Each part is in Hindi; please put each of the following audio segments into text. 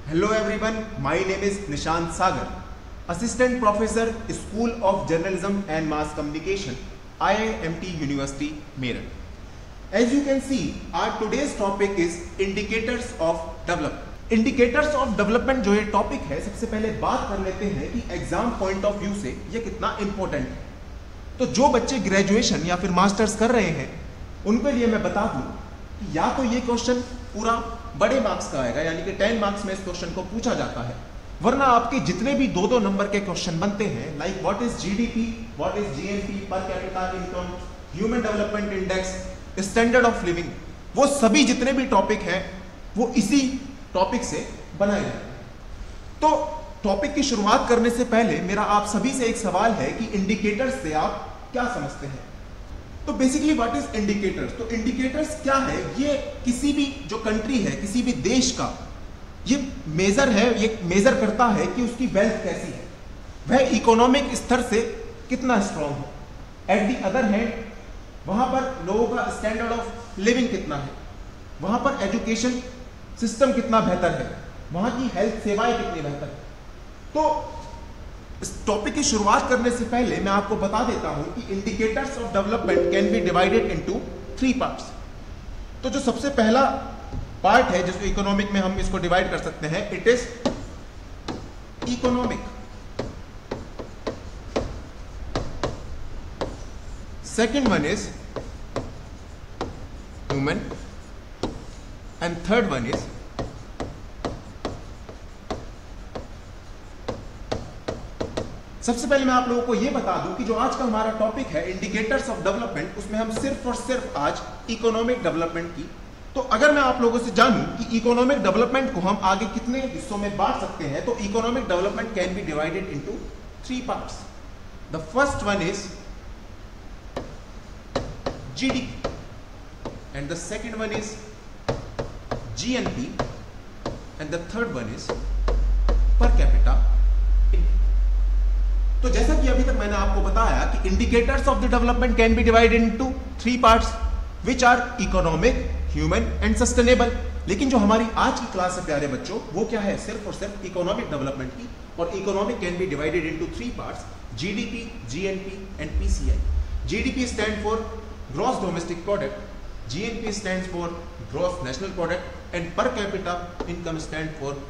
Hello everyone, my name is Nishant Sagar, Assistant Professor, School of Journalism and Mass Communication, IIMT University, Meerut. As you can see, our today's topic is Indicators of Development. Indicators of Development जो ये टॉपिक है, सबसे पहले बात कर लेते हैं कि एग्जाम पॉइंट ऑफ व्यू से ये कितना इंपॉर्टेंट है। तो जो बच्चे ग्रेजुएशन या फिर मास्टर्स कर रहे हैं उनके लिए मैं बता दूं कि या तो ये क्वेश्चन पूरा बड़े मार्क्स का आएगा, यानी कि 10 मार्क्स में इस क्वेश्चन को पूछा जाता है, वरना आपके जितने भी दो नंबर के क्वेश्चन बनते हैं, like what is GDP, what is GNP, पर capita income, human development index, standard of living, वो सभी जितने भी टॉपिक हैं वो इसी टॉपिक से बनाए जाते हैं। तो टॉपिक की शुरुआत करने से पहले मेरा आप सभी से एक सवाल है कि इंडिकेटर्स से आप क्या समझते हैं। तो बेसिकली व्हाट इज इंडिकेटर्स? तो इंडिकेटर्स क्या है? ये किसी भी जो कंट्री है, किसी भी देश का ये मेजर है, ये मेजर करता है कि उसकी वेल्थ कैसी है, वह इकोनॉमिक स्तर से कितना स्ट्रांग है। एट द अदर हैंड वहां पर लोगों का स्टैंडर्ड ऑफ लिविंग कितना है, वहां पर एजुकेशन सिस्टम कितना बेहतर है, वहां की हेल्थ सेवाएं कितनी बेहतर है। तो इस टॉपिक की शुरुआत करने से पहले मैं आपको बता देता हूं कि indicators of development can be divided into 3 parts. तो जो सबसे पहला पार्ट है जिसको इकोनॉमिक में हम इसको डिवाइड कर सकते हैं, it is economic. Second one is human and third one is सबसे पहले मैं आप लोगों को यह बता दूं कि जो आज का हमारा टॉपिक है इंडिकेटर्स ऑफ डेवलपमेंट, उसमें हम सिर्फ और सिर्फ आज इकोनॉमिक डेवलपमेंट की। तो अगर मैं आप लोगों से जानूं कि इकोनॉमिक डेवलपमेंट को हम आगे कितने हिस्सों में बांट सकते हैं, तो economic development can be divided into 3 parts. The first one is GDP and the second one is GNP and the third one is per capita. तो जैसा कि अभी तक मैंने आपको बताया कि indicators of the development can be divided into 3 parts which are economic, human and sustainable. लेकिन जो हमारी आज की क्लास है प्यारे बच्चों, वो क्या है? सिर्फ और सिर्फ इकोनॉमिक डेवलपमेंट की। और economic can be divided into 3 parts, GDP, GNP and PCI. GDP stand for gross domestic product, GNP stands for gross national product and पर कैपिटा इनकम स्टैंड फॉर।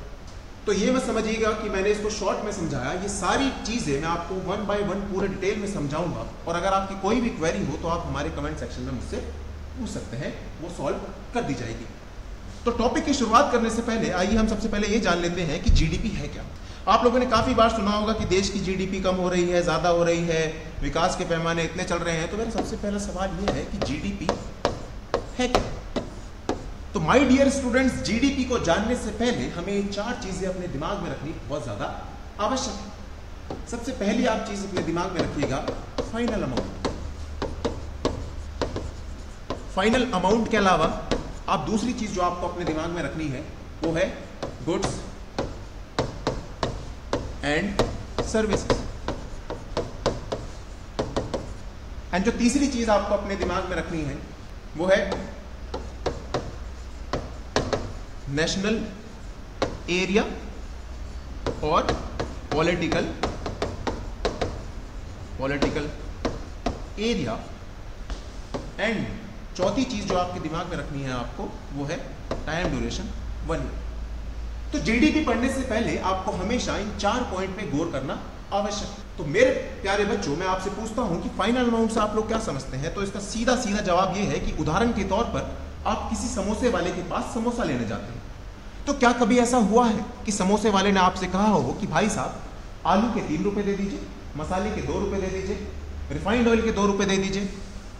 तो ये मत समझिएगा कि मैंने इसको शॉर्ट में समझाया, ये सारी चीजें मैं आपको 1 बाय 1 पूरे डिटेल में समझाऊंगा। और अगर आपकी कोई भी क्वेरी हो तो आप हमारे कमेंट सेक्शन में मुझसे पूछ सकते हैं, वो सॉल्व कर दी जाएगी। तो टॉपिक की शुरुआत करने से पहले आइए हम सबसे पहले ये जान लेते हैं कि जीडीपी है क्या। आप लोगों ने काफी बार सुना होगा कि देश की जीडीपी कम हो रही है, ज्यादा हो रही है, विकास के पैमाने इतने चल रहे हैं। तो मेरा सबसे पहला सवाल ये है कि जीडीपी है क्या? तो माय डियर स्टूडेंट्स, जीडीपी को जानने से पहले हमें 4 चीजें अपने दिमाग में रखनी बहुत ज्यादा आवश्यक है। सबसे पहली आप चीज अपने दिमाग में रखिएगा, फाइनल अमाउंट। फाइनल अमाउंट के अलावा आप दूसरी चीज जो आपको अपने दिमाग में रखनी है वो है गुड्स एंड सर्विसेज। एंड जो तीसरी चीज आपको अपने दिमाग में रखनी है वो है नेशनल एरिया और पॉलिटिकल एरिया। एंड चौथी चीज जो आपके दिमाग में रखनी है आपको वो है टाइम ड्यूरेशन 1 ईयर। तो जीडीपी पढ़ने से पहले आपको हमेशा इन 4 पॉइंट पे गौर करना आवश्यक है। तो मेरे प्यारे बच्चों, मैं आपसे पूछता हूं कि फाइनल अमाउंट से आप लोग क्या समझते हैं? तो इसका सीधा सीधा जवाब ये है कि उदाहरण के तौर पर आप किसी समोसे वाले के पास समोसा लेने जाते हैं। तो क्या कभी ऐसा हुआ है कि समोसे वाले ने आपसे कहा हो कि भाई साहब आलू के 3 रुपए दे दीजिए, मसाले के 2 रुपए दे दीजिए, रिफाइंड ऑयल के 2 रुपए दे दीजिए,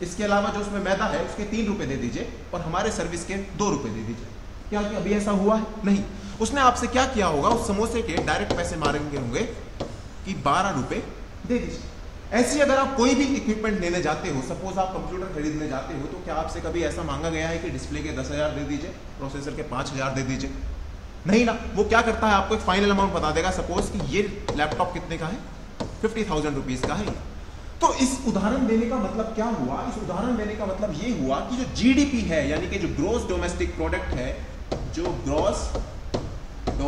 इसके अलावा जो उसमें मैदा है उसके 3 रुपए दे दीजिए और हमारे सर्विस के 2 रुपए दे दीजिए? क्या अभी ऐसा हुआ है? नहीं। उसने आपसे क्या किया होगा? उस समोसे के डायरेक्ट पैसे मारेंगे होंगे कि 12 रुपए दे दीजिए। ऐसी अगर आप कोई भी इक्विपमेंट लेने जाते हो, सपोज आप कंप्यूटर खरीदने जाते हो, तो क्या आपसे कभी ऐसा मांगा गया है कि डिस्प्ले के 10,000 दे दीजिए, प्रोसेसर के 5,000 दे दीजिए? नहीं ना। वो क्या करता है? आपको एक फाइनल अमाउंट बता देगा, सपोज कि ये लैपटॉप कितने का है, 50,000 रुपीज का है। तो इस उदाहरण देने का मतलब क्या हुआ? इस उदाहरण देने का मतलब ये हुआ कि जो जीडीपी है, यानी कि जो ग्रॉस डोमेस्टिक प्रोडक्ट है, जो ग्रॉस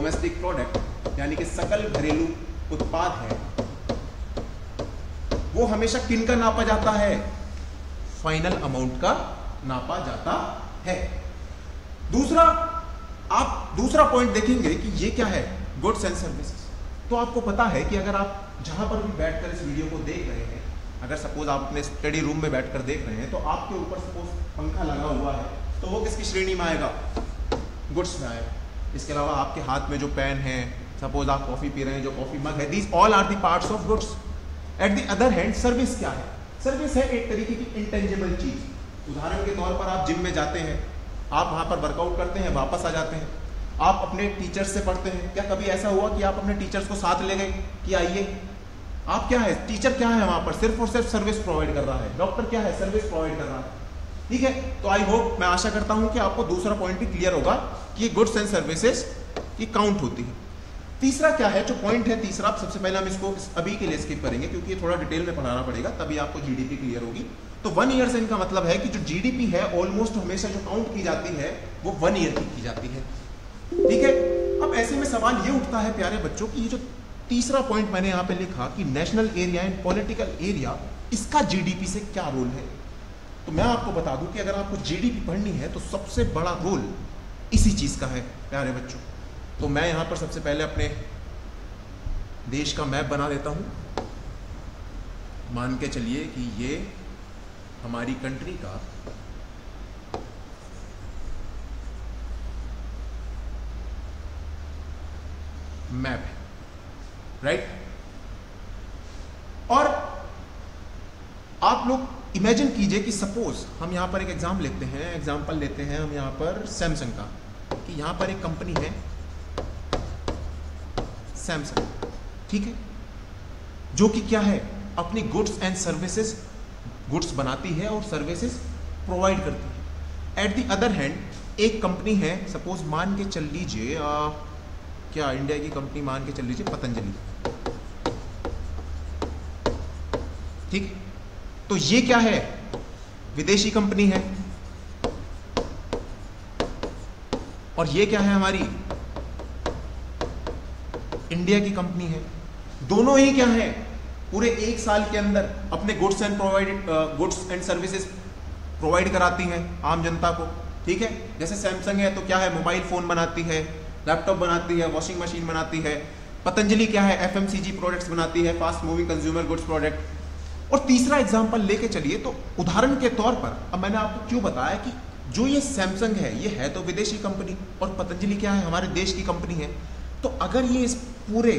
डोमेस्टिक प्रोडक्ट यानी कि सकल घरेलू उत्पाद है, वो हमेशा किन का नापा जाता है? फाइनल अमाउंट का नापा जाता है। आप दूसरा पॉइंट देखेंगे कि ये क्या है, गुड्स एंड सर्विसेज। तो आपको पता है कि अगर आप जहां पर भी बैठकर इस वीडियो को देख रहे हैं, अगर सपोज आप अपने स्टडी रूम में बैठकर देख रहे हैं, तो आपके ऊपर सपोज पंखा लगा हुआ है, तो वो किसकी श्रेणी में आएगा? गुड्स में आएगा। इसके अलावा आपके हाथ में जो पेन है, सपोज आप कॉफी पी रहे हैं, जो कॉफी मग है, these all are the parts of goods. At the other hand service क्या है? सर्विस है एक तरीके की इंटेंजिबल चीज। उदाहरण के तौर पर आप जिम में जाते हैं, आप वहां पर वर्कआउट करते हैं, वापस आ जाते हैं, आप अपने टीचर्स से पढ़ते हैं। क्या कभी ऐसा हुआ कि आप अपने टीचर्स को साथ ले गए कि आइए? आप क्या है, टीचर क्या है वहां पर? सिर्फ और सिर्फ सर्विस प्रोवाइड कर रहा है। डॉक्टर क्या है? सर्विस प्रोवाइड कर रहा है। ठीक है, तो आई होप, मैं आशा करता हूं कि आपको दूसरा पॉइंट भी क्लियर होगा कि ये गुड्स एंड सर्विसेज की काउंट होती है। तीसरा क्या है, जो पॉइंट है तीसरा, सबसे पहले हम इसको अभी के लिए स्किप करेंगे क्योंकि ये थोड़ा डिटेल में पढ़ाना पड़ेगा, तभी आपको जीडीपी क्लियर होगी। तो 1 ईयर से इनका मतलब है कि जो जीडीपी है ऑलमोस्ट हमेशा जो काउंट की जाती है वो 1 ईयर की जाती है। ठीक है, अब ऐसे में सवाल ये उठता है प्यारे बच्चों कि ये जो तीसरा पॉइंट मैंने यहाँ पे लिखा कि national area and political area, इसका जीडीपी से क्या रोल है? तो मैं आपको बता दूं कि अगर आपको जीडीपी पढ़नी है तो सबसे बड़ा रोल इसी चीज का है प्यारे बच्चों। तो मैं यहां पर सबसे पहले अपने देश का मैप बना देता हूं। मान के चलिए कि ये हमारी कंट्री का मैप है, राइट? और आप लोग इमेजिन कीजिए कि सपोज हम यहां पर एक एग्जांपल लेते हैं हम यहां पर सैमसंग का, कि यहां पर एक कंपनी है सैमसंग, ठीक है, जो कि क्या है, अपनी गुड्स एंड सर्विसेज, गुड्स बनाती है और सर्विसेज प्रोवाइड करती है। एट द अदर हैंड एक कंपनी है, सपोज मान के चल लीजिए क्या इंडिया की कंपनी मान के चल लीजिए पतंजलि, ठीक है, तो ये क्या है, विदेशी कंपनी है, और ये क्या है, हमारी इंडिया की कंपनी है। दोनों ही क्या है, पूरे एक साल के अंदर अपने गुड्स एंड सर्विसेज प्रोवाइड कराती हैं आम जनता को। ठीक है, जैसे सैमसंग है तो क्या है, मोबाइल फोन बनाती है, लैपटॉप बनाती है, वॉशिंग मशीन बनाती है। पतंजलि क्या है, एफएमसीजी प्रोडक्ट्स बनाती है, fast moving consumer goods product. और तीसरा एग्जांपल लेके चलिए, तो उदाहरण के तौर पर अब मैंने आपको क्यों बताया कि जो ये सैमसंग है ये है तो विदेशी कंपनी और पतंजलि क्या है, हमारे देश की कंपनी है। तो अगर ये इस पूरे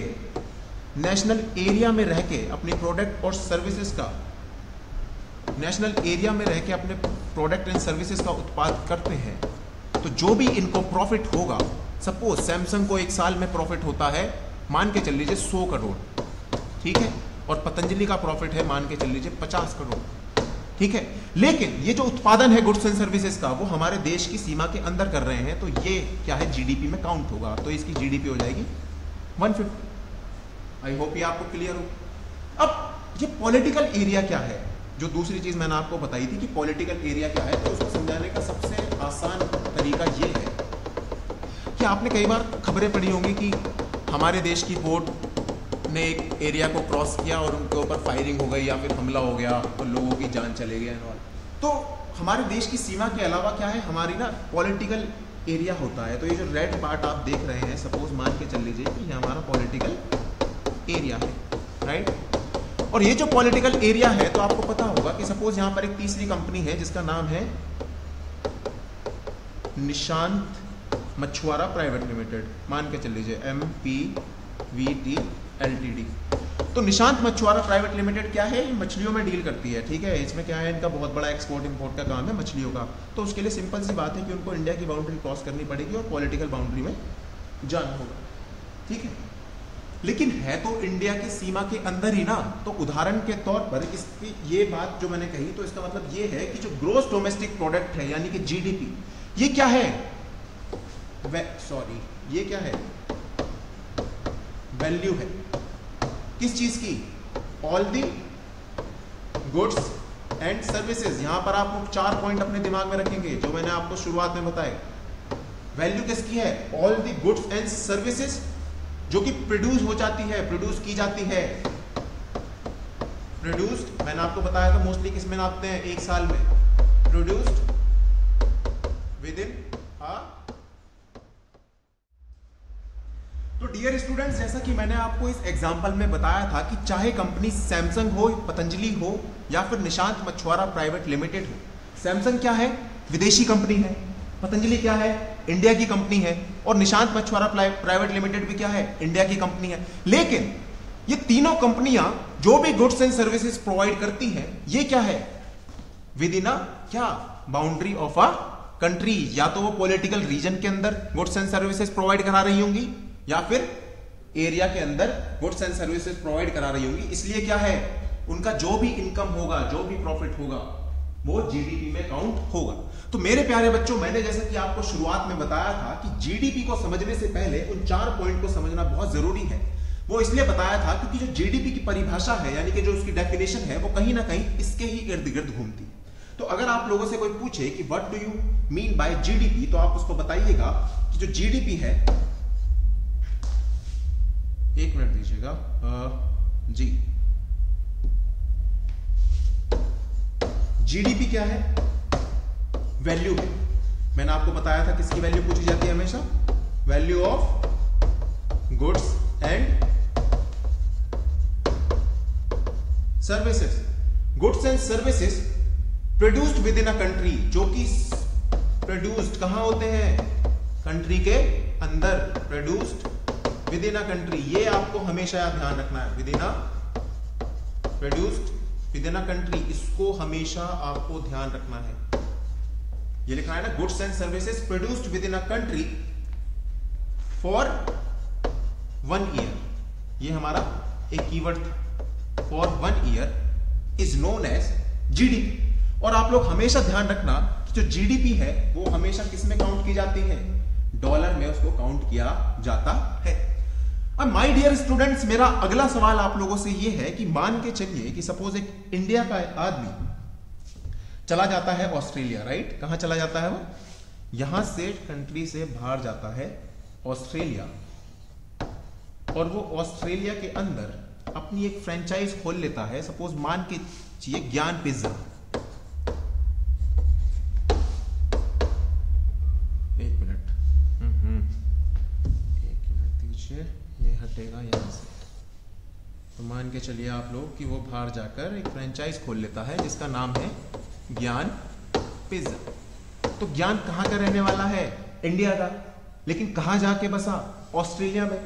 नेशनल एरिया में रह के अपनी प्रोडक्ट और सर्विसेज का, नेशनल एरिया में रह के अपने प्रोडक्ट एंड सर्विसेज का उत्पाद करते हैं, तो जो भी इनको प्रॉफिट होगा, सपोज सैमसंग को एक साल में प्रॉफिट होता है मान के चल लीजिए 100 करोड़, ठीक है, और पतंजलि का प्रॉफिट है मान के चल लीजिए 50 करोड़, ठीक है। लेकिन ये जो उत्पादन है गुड्स एंड सर्विसेज का, वो हमारे देश की सीमा के अंदर कर रहे हैं, तो ये क्या है, जीडीपी में काउंट होगा, तो इसकी जीडीपी हो जाएगी 150। आई होप ये आपको क्लियर हो। अब ये पॉलिटिकल एरिया क्या है, जो दूसरी चीज मैंने आपको बताई थी कि पॉलिटिकल एरिया क्या है, तो उसको समझाने का सबसे आसान तरीका ये है कि आपने कई बार खबरें पढ़ी होंगी कि हमारे देश की बोट ने एक एरिया को क्रॉस किया और उनके ऊपर फायरिंग हो गई या फिर हमला हो गया और लोगों की जान चले गई। तो हमारे देश की सीमा के अलावा क्या है, हमारी ना पॉलिटिकल एरिया होता है। तो ये जो रेड पार्ट आप देख रहे हैं, सपोज मान के चल लीजिए कि ये हमारा पॉलिटिकल एरिया है, राइट। और ये जो पॉलिटिकल एरिया है, तो आपको पता होगा कि सपोज यहां पर एक तीसरी कंपनी है जिसका नाम है निशांत मछुआरा प्राइवेट लिमिटेड, मान के चल लीजिए MPVT LTD। तो निशांत मछुआरा प्राइवेट लिमिटेड क्या है, मछलियों में डील करती है, ठीक है। इसमें क्या है, इनका बहुत बड़ा एक्सपोर्ट इंपोर्ट का काम है मछलियों का। तो उसके लिए सिंपल सी बात है कि उनको इंडिया की बाउंड्री क्रॉस करनी पड़ेगी और पॉलिटिकल बाउंड्री में जाना होगा, ठीक है। लेकिन है तो इंडिया की सीमा के अंदर ही ना। तो उदाहरण के तौर पर इसकी ये बात जो मैंने कही, तो इसका मतलब ये है कि जो ग्रोस डोमेस्टिक प्रोडक्ट है यानी कि जीडीपी, ये क्या है, ये क्या है, वैल्यू है किस चीज की, all the goods and services. यहां पर आप 4 पॉइंट अपने दिमाग में रखेंगे जो मैंने आपको शुरुआत में बताए। वैल्यू किसकी है? All the goods and services जो कि प्रोड्यूस हो जाती है, प्रोड्यूस की जाती है। प्रोड्यूस्ड मैंने आपको बताया था मोस्टली किस में नापते हैं? एक साल में। प्रोड्यूस्ड विद इन तो डियर स्टूडेंट्स, जैसा कि मैंने आपको इस एग्जांपल में बताया था कि चाहे कंपनी सैमसंग हो, पतंजलि हो या फिर निशांत मछुआरा प्राइवेट लिमिटेड हो। सैमसंग क्या है? विदेशी कंपनी है। पतंजलि क्या है? इंडिया की कंपनी है। और निशांत मछुआरा प्राइवेट लिमिटेड भी क्या है? इंडिया की कंपनी है। लेकिन ये तीनों कंपनियां जो भी गुड्स एंड सर्विसेज प्रोवाइड करती हैं, ये क्या है? विद इन क्या बाउंड्री ऑफ अ कंट्री। या तो वो पॉलिटिकल रीजन के अंदर गुड्स एंड सर्विसेज प्रोवाइड करा रही होंगी या फिर एरिया के अंदर गुड्स एंड सर्विसेज प्रोवाइड करा रही होंगी। इसलिए क्या है? उनका जो भी इनकम होगा, जो भी प्रॉफिट होगा, वो जीडीपी में काउंट होगा। तो मेरे प्यारे बच्चों, मैंने जैसा कि आपको शुरुआत में बताया था कि जीडीपी को समझने से पहले उन 4 पॉइंट को समझना बहुत जरूरी है। वो इसलिए बताया था क्योंकि जो जीडीपी की परिभाषा है, यानी कि जो उसकी डेफिनेशन है, वो कहीं ना कहीं इसके ही इर्द गिर्द घूमती है। तो अगर आप लोगों से कोई पूछे कि what do you mean by GDP, तो आप उसको बताइएगा कि जो जीडीपी है, एक मिनट दीजिएगा जी, जीडीपी क्या है? वैल्यू है। मैंने आपको बताया था किसकी वैल्यू पूछी जाती है हमेशा? Value of goods and services. Goods and services produced within a country, जो कि प्रोड्यूस्ड कहां होते हैं? कंट्री के अंदर। Produced within a country, ये आपको हमेशा ध्यान रखना है। With in a produced within a country, इसको हमेशा आपको ध्यान रखना है। ये लिखना है ना, goods and services produced within a country for 1 year. ये हमारा एक कीवर्ड था। For 1 year is known as GDP. और आप लोग हमेशा ध्यान रखना कि जो जीडीपी है वो हमेशा किस में काउंट की जाती है? डॉलर में उसको काउंट किया जाता है। अब माय डियर स्टूडेंट्स, मेरा अगला सवाल आप लोगों से ये है कि मान के चलिए कि सपोज एक इंडिया का आदमी चला जाता है ऑस्ट्रेलिया, राइट? कहां चला जाता है वो? यहां से कंट्री से बाहर जाता है ऑस्ट्रेलिया, और वो ऑस्ट्रेलिया के अंदर अपनी एक फ्रेंचाइज खोल लेता है। सपोज मान के चाहिए ज्ञान पिज्जा। एक मिनट दीजिए, ये हटेगा यहां से। तो मान के चलिए आप लोग कि वो बाहर जाकर एक फ्रेंचाइज खोल लेता है जिसका नाम है ज्ञान पिज्जा। तो ज्ञान कहां का रहने वाला है? इंडिया का। लेकिन कहां जाके बसा? ऑस्ट्रेलिया में।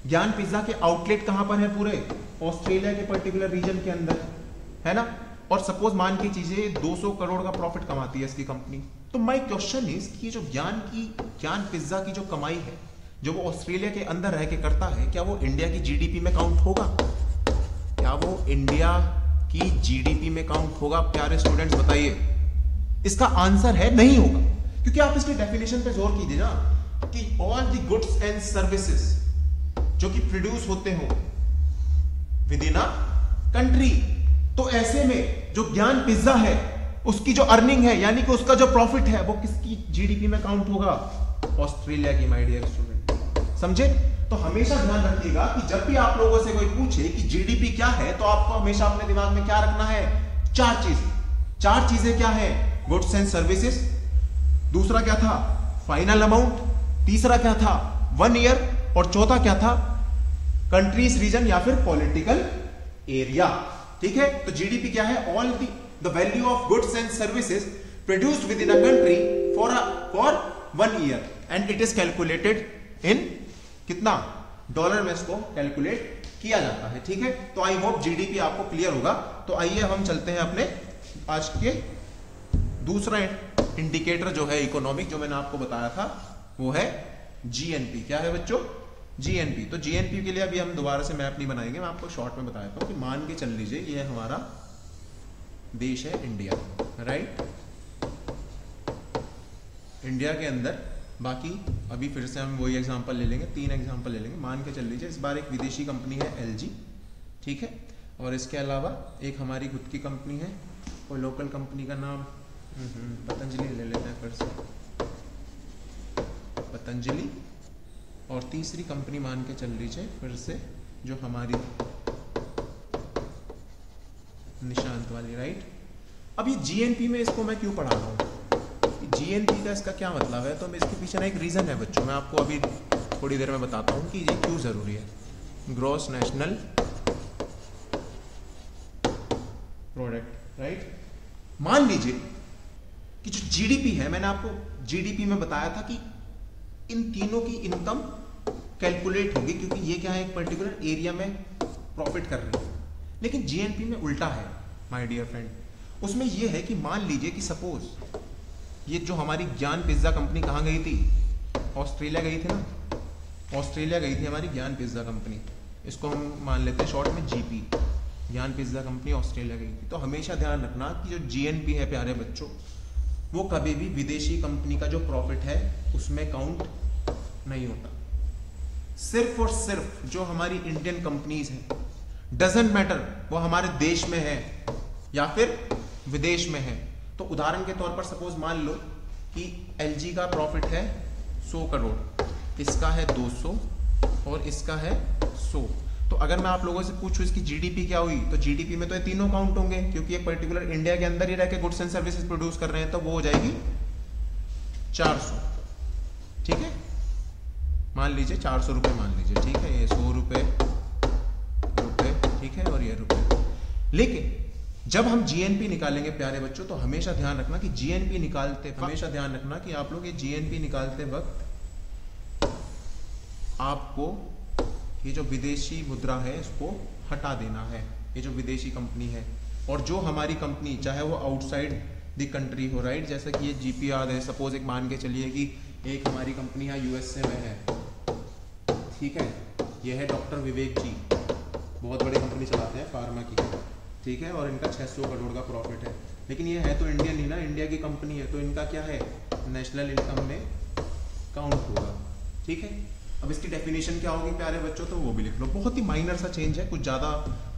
ज्ञान पिज्जा के आउटलेट कहां पर है? पूरे ऑस्ट्रेलिया के पर्टिकुलर रीजन के अंदर, है ना? और सपोज मान की चीजें 200 करोड़ का प्रॉफिट कमाती है इसकी कंपनी। तो माय क्वेश्चन इज कि जो ज्ञान पिज्जा की जो कमाई है, जो वो ऑस्ट्रेलिया के अंदर रह के करता है, क्या वो इंडिया की जीडीपी में काउंट होगा? क्या वो इंडिया की जीडीपी में काउंट होगा? प्यारे स्टूडेंट्स बताइए। इसका आंसर है नहीं होगा, क्योंकि आप इसकी डेफिनेशन पे जोर कीजिए ना कि all the goods and services जो कि प्रोड्यूस होते हो विद इन अ कंट्री। तो ऐसे में जो ज्ञान पिज्जा है उसकी जो अर्निंग है, यानी कि उसका जो प्रॉफिट है, वो किसकी जीडीपी में काउंट होगा? ऑस्ट्रेलिया की, माय डियर स्टूडेंट। समझे? तो हमेशा ध्यान रखिएगा कि जब भी आप लोगों से कोई पूछे कि जीडीपी क्या है, तो आपको हमेशा अपने दिमाग में क्या रखना है? 4 चीजें क्या है? Goods and services. दूसरा क्या था? Final amount. तीसरा क्या था? 1 ईयर। और चौथा क्या था? कंट्रीज, रीजन या फिर पॉलिटिकल एरिया। ठीक है? तो जीडीपी क्या है? All the value of goods and services produced within a country for 1 year and it is calculated in कितना? डॉलर में इसको कैलकुलेट किया जाता है। ठीक है? तो आई होप जीडीपी आपको क्लियर होगा। तो आइए हम चलते हैं अपने आज के दूसरा इंडिकेटर जो है इकोनॉमिक, जो मैंने आपको बताया था, वो है जीएनपी। क्या है बच्चों? जीएनपी। तो जीएनपी के लिए अभी हम दोबारा से मैप नहीं बनाएंगे, मैं आपको शॉर्ट में बताया था कि मान के चल लीजिए ये हमारा देश है इंडिया, राइट? इंडिया के अंदर बाकी अभी फिर से हम वही एग्जांपल ले लेंगे, 3 एग्जांपल ले लेंगे। मान के चल लीजिए इस बार एक विदेशी कंपनी है एलजी, ठीक है? और इसके अलावा एक हमारी खुद की कंपनी है, कोई लोकल कंपनी का नाम पतंजलि ले लेते हैं फिर से। पतंजलि, और तीसरी कंपनी मान के चल लीजिए फिर से जो हमारी निशांत वाली, राइट। अब ये जीएनपी में इसको मैं क्यों पढ़ा रहा हूँ, जीएनपी का इसका क्या मतलब है, तो इसके पीछे ना एक रीजन है बच्चों, मैं आपको अभी थोड़ी देर में बताता हूँ कि ये क्यों जरूरी है। Gross national product, right. मान लीजिए कि जो जीडीपी है, मैंने आपको जीडीपी में बताया था कि इन तीनों की इनकम कैलकुलेट होगी, क्योंकि ये क्या है, एक पर्टिकुलर एरिया में प्रॉफिट कर रही है। लेकिन जीएनपी में उल्टा है माय डियर फ्रेंड। उसमें ये है कि मान लीजिए कि सपोज ये जो हमारी ज्ञान पिज्जा कंपनी कहाँ गई थी, ऑस्ट्रेलिया गई थी ना, ऑस्ट्रेलिया गई थी हमारी ज्ञान पिज्जा कंपनी, इसको हम मान लेते हैं शॉर्ट में जीपी, ज्ञान पिज्जा कंपनी ऑस्ट्रेलिया गई थी। तो हमेशा ध्यान रखना कि जो जीएनपी है प्यारे बच्चों, वो कभी भी विदेशी कंपनी का जो प्रॉफिट है उसमें काउंट नहीं होता। सिर्फ और सिर्फ जो हमारी इंडियन कंपनीज हैं, डजंट मैटर वो हमारे देश में है या फिर विदेश में है। तो उदाहरण के तौर पर सपोज मान लो कि एलजी का प्रॉफिट है 100 करोड़, इसका है 200 और इसका है 100। तो अगर मैं आप लोगों से पूछूं इसकी जीडीपी क्या हुई, तो जीडीपी में तो ये तीनों काउंट होंगे, क्योंकि एक पर्टिकुलर इंडिया के अंदर ही रह के गुड्स एंड सर्विसेज प्रोड्यूस कर रहे हैं, तो वो हो जाएगी 400। ठीक है, मान लीजिए 400 रुपए मान लीजिए, ठीक है, ये 100 रुपए, ठीक है, और ये रुपए। लेकिन जब हम जीएनपी निकालेंगे प्यारे बच्चों, तो हमेशा ध्यान रखना कि जीएनपी निकालते, हमेशा ध्यान रखना कि आप लोग ये जीएनपी निकालते वक्त आपको ये जो विदेशी मुद्रा है इसको हटा देना है, ये जो विदेशी कंपनी है। और जो हमारी कंपनी चाहे वो आउटसाइड द कंट्री हो, राइट, जैसे कि ये जीपीआर है, सपोज एक मान के चलिए कि एक हमारी कंपनी है यूएसए में है, ठीक है, ये है डॉक्टर विवेक जी, बहुत बड़ी कंपनी चलाते हैं फार्मा की, ठीक है, और इनका 600 करोड़ का प्रॉफिट है। लेकिन ये है तो इंडियन ही ना, इंडिया की कंपनी है, तो इनका क्या है, नेशनल इनकम में काउंट होगा। ठीक है, अब इसकी डेफिनेशन क्या होगी प्यारे बच्चों, तो वो भी लिख लो। बहुत ही माइनर सा चेंज है, कुछ ज़्यादा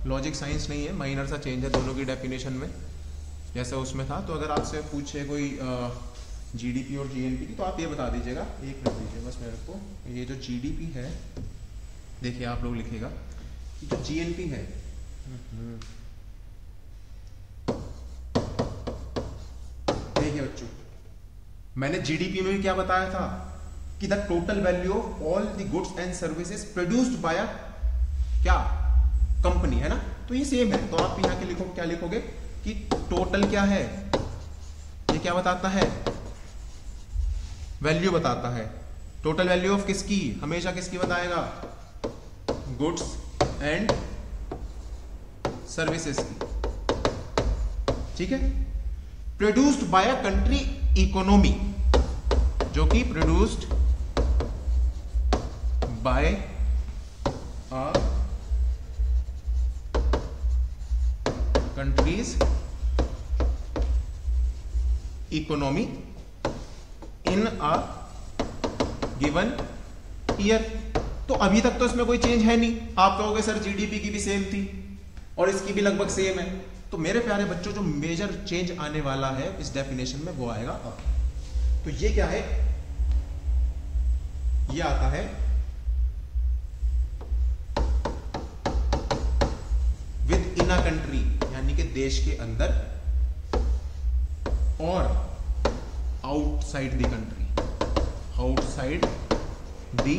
लॉजिक साइंस नहीं है, माइनर सा चेंज है दोनों की डेफिनेशन में, जैसा उसमें था। तो अगर आपसे पूछे कोई जीडीपी और जीएनपी की, तो आप ये बता दीजिएगा, एक मिनट दीजिए बस मेरे को। ये जो जीडीपी है, देखिए आप लोग लिखेगा कि जो जीएनपी है, देखिए बच्चों, मैंने जीडीपी में भी क्या बताया था कि the total value of all the goods and services produced by a क्या कंपनी, है ना। तो ये सेम है, तो आप यहाँ के लिखो, क्या लिखोगे कि टोटल क्या है, ये क्या बताता है, वैल्यू बताता है। टोटल वैल्यू ऑफ किसकी, हमेशा किसकी बताएगा, गुड्स एंड सर्विसेज की। ठीक है, produced by a country economy, जो कि produced by a countries economy in a given year. तो अभी तक तो इसमें कोई चेंज है नहीं। आप कहोगे सर जीडीपी की भी सेम थी और इसकी भी लगभग सेम है। तो मेरे प्यारे बच्चों, जो मेजर चेंज आने वाला है इस डेफिनेशन में वो आएगा अब। तो ये क्या है, ये आता है विद इन अ कंट्री, यानी कि देश के अंदर, और outside the country, outside the.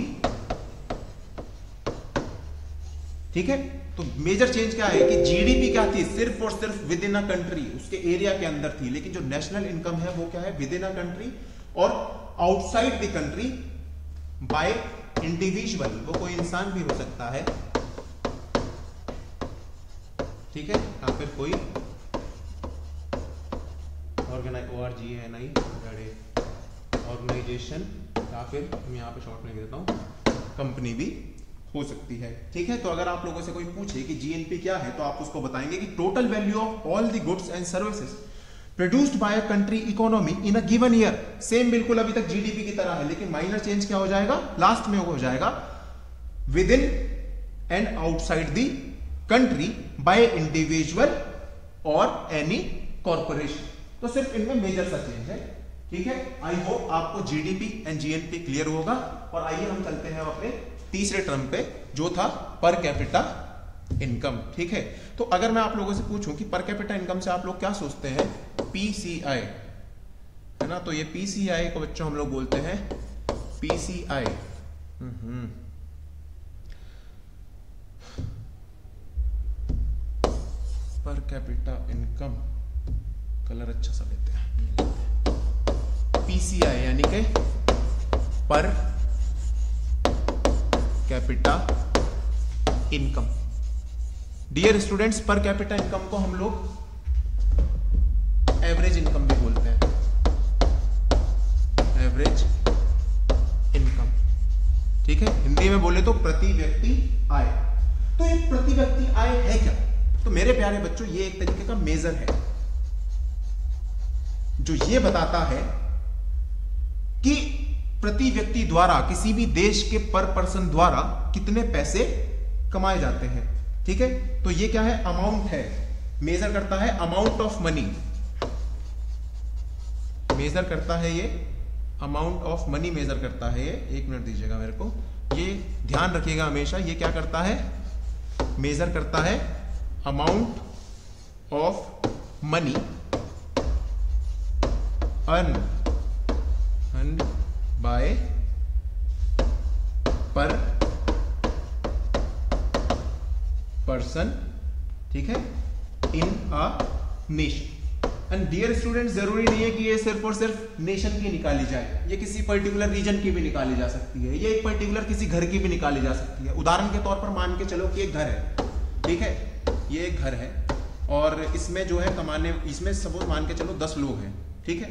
ठीक है, तो मेजर चेंज क्या है कि जीडीपी क्या थी, सिर्फ और सिर्फ विद इन अ कंट्री, उसके एरिया के अंदर थी। लेकिन जो नेशनल इनकम है वो क्या है, विद इन अ कंट्री और outside the country by individual, वो कोई इंसान भी हो सकता है। ठीक है, या फिर कोई ऑर्गेनाइजेशन, या फिर मैं यहाँ पे शॉर्ट में देता हूँ कंपनी भी हो सकती है। ठीक है, तो अगर आप लोगों से कोई पूछे कि जीएनपी क्या है, तो आप उसको बताएंगे कि total value of all the goods and services produced by a country economy in a given year. Same बिल्कुल अभी तक जीडीपी की तरह है, लेकिन माइनर चेंज क्या हो जाएगा, लास्ट में हो जाएगा with in and outside the country by individual और एनी कॉर्पोरेशन। तो सिर्फ इनमें मेजर सा चेंज है। ठीक है, आई होप आपको जीडीपी एंड जीएनपी क्लियर होगा। और आइए हम चलते हैं अपने तीसरे टर्म पे, जो था पर कैपिटा इनकम। ठीक है, तो अगर मैं आप लोगों से पूछूं कि पर कैपिटा इनकम से आप लोग क्या सोचते हैं, पीसीआई है ना, तो ये पीसीआई को बच्चों हम लोग बोलते हैं पीसीआई। पर कैपिटा इनकम, कलर अच्छा सा लेते हैं, पीसीआई यानी कि per capita income. Dear students, per capita income को हम लोग एवरेज इनकम भी बोलते हैं, एवरेज इनकम। ठीक है, हिंदी में बोले तो प्रति व्यक्ति आय। तो ये प्रति व्यक्ति आय है क्या? तो मेरे प्यारे बच्चों, ये एक तरीके का मेजर है जो ये बताता है कि प्रति व्यक्ति द्वारा किसी भी देश के पर पर्सन द्वारा कितने पैसे कमाए जाते हैं। ठीक है, तो ये क्या है, अमाउंट है, मेजर करता है अमाउंट ऑफ मनी, मेजर करता है ये अमाउंट ऑफ मनी, मेजर करता है ये। एक मिनट दीजिएगा मेरे को, ये ध्यान रखिएगा हमेशा, ये क्या करता है, मेजर करता है amount of money earn by per person, ठीक है, in a nation. And dear students, जरूरी नहीं है कि ये सिर्फ और सिर्फ नेशन की निकाली जाए, ये किसी पर्टिकुलर रीजन की भी निकाली जा सकती है, ये एक पर्टिकुलर किसी घर की भी निकाली जा सकती है। उदाहरण के तौर पर मान के चलो कि एक घर है, ठीक है, ये एक घर है और इसमें जो है कमाने, इसमें सपोज मान के चलो 10 लोग हैं, ठीक है,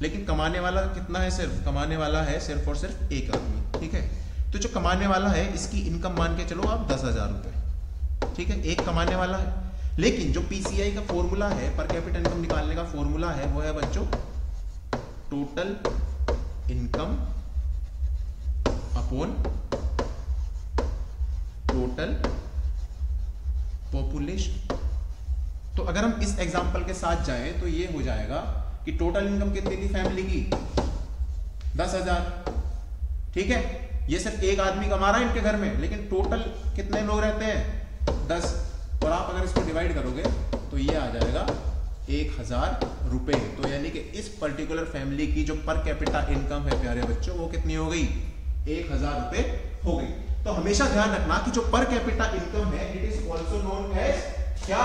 लेकिन कमाने वाला कितना है, सिर्फ कमाने वाला है सिर्फ और सिर्फ एक आदमी। ठीक है, तो जो कमाने वाला है इसकी इनकम मान के चलो आप 10,000 रुपए, ठीक है, एक कमाने वाला है। लेकिन जो पीसीआई का फॉर्मूला है, पर कैपिटा इनकम निकालने का फॉर्मूला है, वो है बच्चों total income upon total population. तो अगर हम इस एग्जांपल के साथ जाएं तो ये हो जाएगा कि टोटल इनकम कितनी थी फैमिली की, 10,000। ठीक है, ये सिर्फ एक आदमी कमा रहा है इनके घर में, लेकिन टोटल कितने लोग रहते हैं, 10। और आप अगर इसको डिवाइड करोगे तो ये आ जाएगा 1,000 रुपए। तो यानी कि इस पर्टिकुलर फैमिली की जो पर कैपिटा इनकम है प्यारे बच्चों, वो कितनी हो गई, 1,000 रुपए हो गई। तो हमेशा ध्यान रखना कि जो पर कैपिटा इनकम है, it is also known as क्या,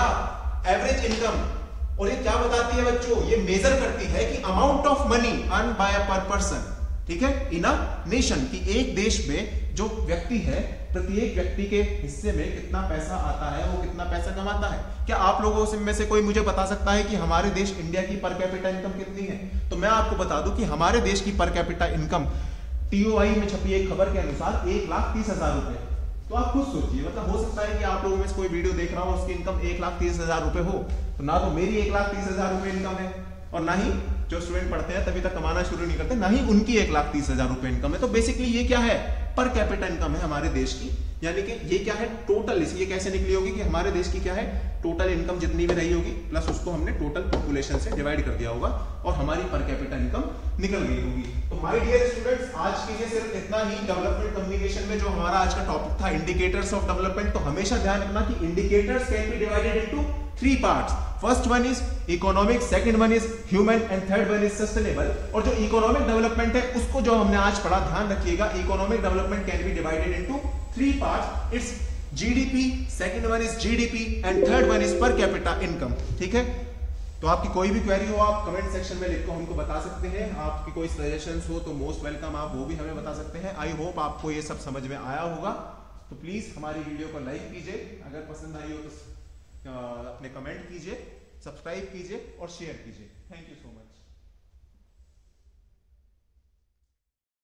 एवरेज इनकम। और ये क्या बताती है बच्चों, ये मेजर करती है कि amount of money earn by a per person, ठीक है, इन अ नेशन, कि एक देश में जो व्यक्ति है, प्रत्येक व्यक्ति के हिस्से में कितना पैसा आता है, वो कितना पैसा कमाता है। क्या आप लोगों में से कोई मुझे बता सकता है कि हमारे देश इंडिया की पर कैपिटा इनकम कितनी है? तो मैं आपको बता दूं कि हमारे देश की पर कैपिटा इनकम टीओआई में छपी एक खबर के अनुसार 1,30,000 रुपए। तो आप खुद सोचिए, मतलब हो सकता है कि आप लोगों में से कोई वीडियो देख रहा हो, उसकी इनकम 1,30,000 रुपए हो, तो ना तो मेरी 1,30,000 रुपए इनकम है, और ना ही जो स्टूडेंट पढ़ते हैं तभी तक कमाना शुरू नहीं करते, ना ही उनकी 1,30,000 रुपए इनकम है। तो बेसिकली ये क्या है, पर कैपिटा इनकम है हमारे देश की, यानी कि ये क्या है, टोटल। इसलिए कैसे निकली होगी कि हमारे देश की क्या है, टोटल इनकम जितनी भी रही होगी प्लस उसको हमने टोटल पॉपुलेशन से डिवाइड कर दिया होगा और हमारी पर कैपिटा इनकम निकल गई होगी। तो माय डियर स्टूडेंट्स, आज के लिए सिर्फ इतना ही। डेवलपमेंट कम्युनिकेशन में जो हमारा आज का टॉपिक था इंडिकेटर्स ऑफ डेवलपमेंट, तो हमेशा ध्यान रखना कि indicators can be divided into 3 parts. First one is economic, second one is human and third one is sustainable. और जो इकोनॉमिक डेवलपमेंट है उसको जो हमने आज पढ़ा, ध्यान रखिएगा, economic development can be divided into 3 parts. It's GDP, second one is GDP and third one is per capita income. ठीक है, तो आपकी कोई भी क्वेरी हो आप कमेंट सेक्शन में लिखकर हमको बता सकते हैं। आपकी कोई सजेशंस हो तो मोस्ट वेलकम, आप वो भी हमें बता सकते हैं। आई होप आपको ये सब समझ में आया होगा। तो प्लीज हमारी वीडियो को लाइक कीजिए, अगर पसंद आई हो तो अपने कमेंट कीजिए, सब्सक्राइब कीजिए और शेयर कीजिए। Thank you so much.